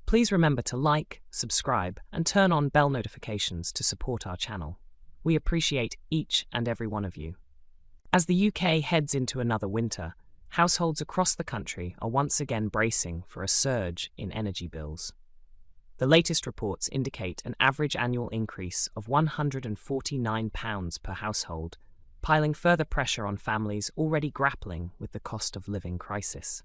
Please remember to like, subscribe, and turn on bell notifications to support our channel. We appreciate each and every one of you. As the UK heads into another winter, households across the country are once again bracing for a surge in energy bills. The latest reports indicate an average annual increase of £149 per household, piling further pressure on families already grappling with the cost of living crisis.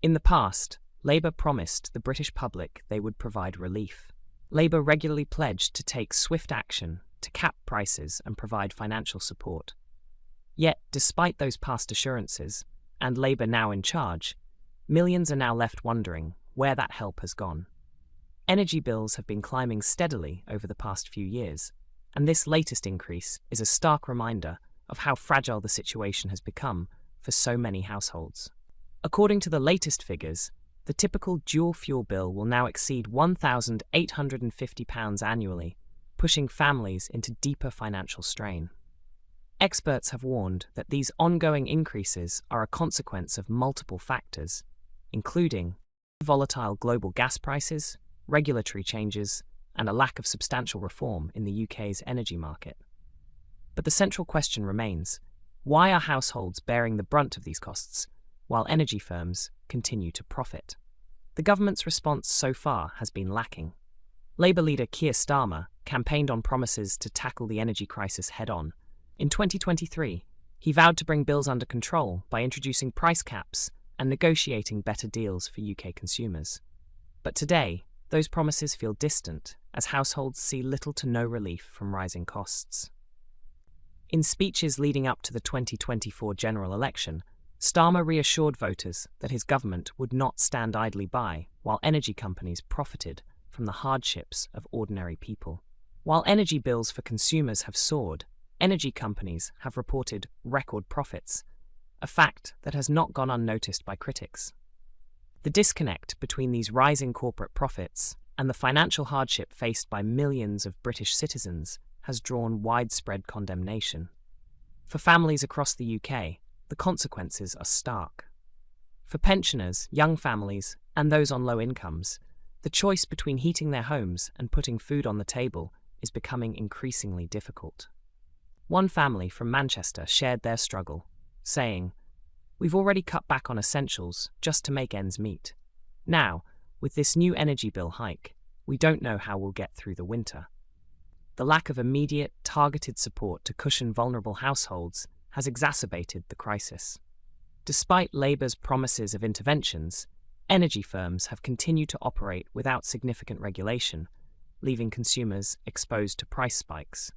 In the past, Labour promised the British public they would provide relief. Labour regularly pledged to take swift action to cap prices and provide financial support. Yet, despite those past assurances, and Labour now in charge, millions are now left wondering where that help has gone. Energy bills have been climbing steadily over the past few years, and this latest increase is a stark reminder of how fragile the situation has become for so many households. According to the latest figures, the typical dual-fuel bill will now exceed £1,850 annually, pushing families into deeper financial strain. Experts have warned that these ongoing increases are a consequence of multiple factors, including volatile global gas prices, regulatory changes, and a lack of substantial reform in the UK's energy market. But the central question remains, why are households bearing the brunt of these costs, while energy firms continue to profit? The government's response so far has been lacking. Labour leader Keir Starmer campaigned on promises to tackle the energy crisis head-on. In 2023, he vowed to bring bills under control by introducing price caps and negotiating better deals for UK consumers. But today, those promises feel distant as households see little to no relief from rising costs. In speeches leading up to the 2024 general election, Starmer reassured voters that his government would not stand idly by while energy companies profited from the hardships of ordinary people. While energy bills for consumers have soared, energy companies have reported record profits, a fact that has not gone unnoticed by critics. The disconnect between these rising corporate profits and the financial hardship faced by millions of British citizens has drawn widespread condemnation. For families across the UK, the consequences are stark. For pensioners, young families, and those on low incomes, the choice between heating their homes and putting food on the table is becoming increasingly difficult. One family from Manchester shared their struggle, saying, "We've already cut back on essentials just to make ends meet. Now, with this new energy bill hike, we don't know how we'll get through the winter." The lack of immediate, targeted support to cushion vulnerable households has exacerbated the crisis. Despite Labour's promises of interventions, energy firms have continued to operate without significant regulation, leaving consumers exposed to price spikes.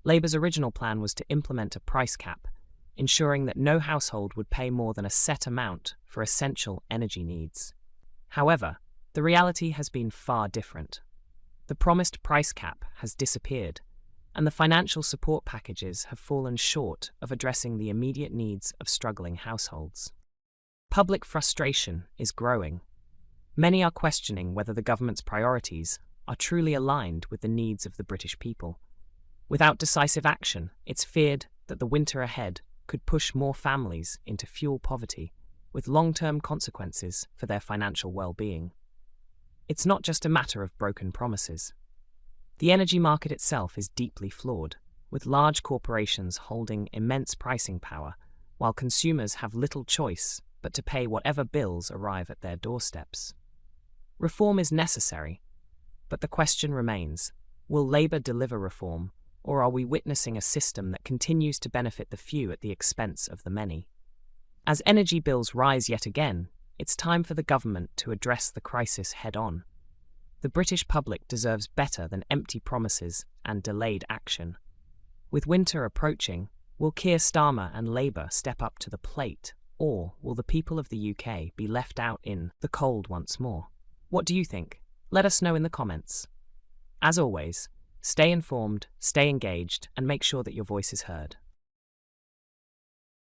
Labour's original plan was to implement a price cap, ensuring that no household would pay more than a set amount for essential energy needs. However, the reality has been far different. The promised price cap has disappeared, and the financial support packages have fallen short of addressing the immediate needs of struggling households. Public frustration is growing. Many are questioning whether the government's priorities are truly aligned with the needs of the British people. Without decisive action, it's feared that the winter ahead could push more families into fuel poverty, with long-term consequences for their financial well-being. It's not just a matter of broken promises. The energy market itself is deeply flawed, with large corporations holding immense pricing power, while consumers have little choice but to pay whatever bills arrive at their doorsteps. Reform is necessary, but the question remains, will Labour deliver reform, or are we witnessing a system that continues to benefit the few at the expense of the many? As energy bills rise yet again, it's time for the government to address the crisis head-on. The British public deserves better than empty promises and delayed action. With winter approaching, will Keir Starmer and Labour step up to the plate, or will the people of the UK be left out in the cold once more? What do you think? Let us know in the comments. As always, stay informed, stay engaged, and make sure that your voice is heard.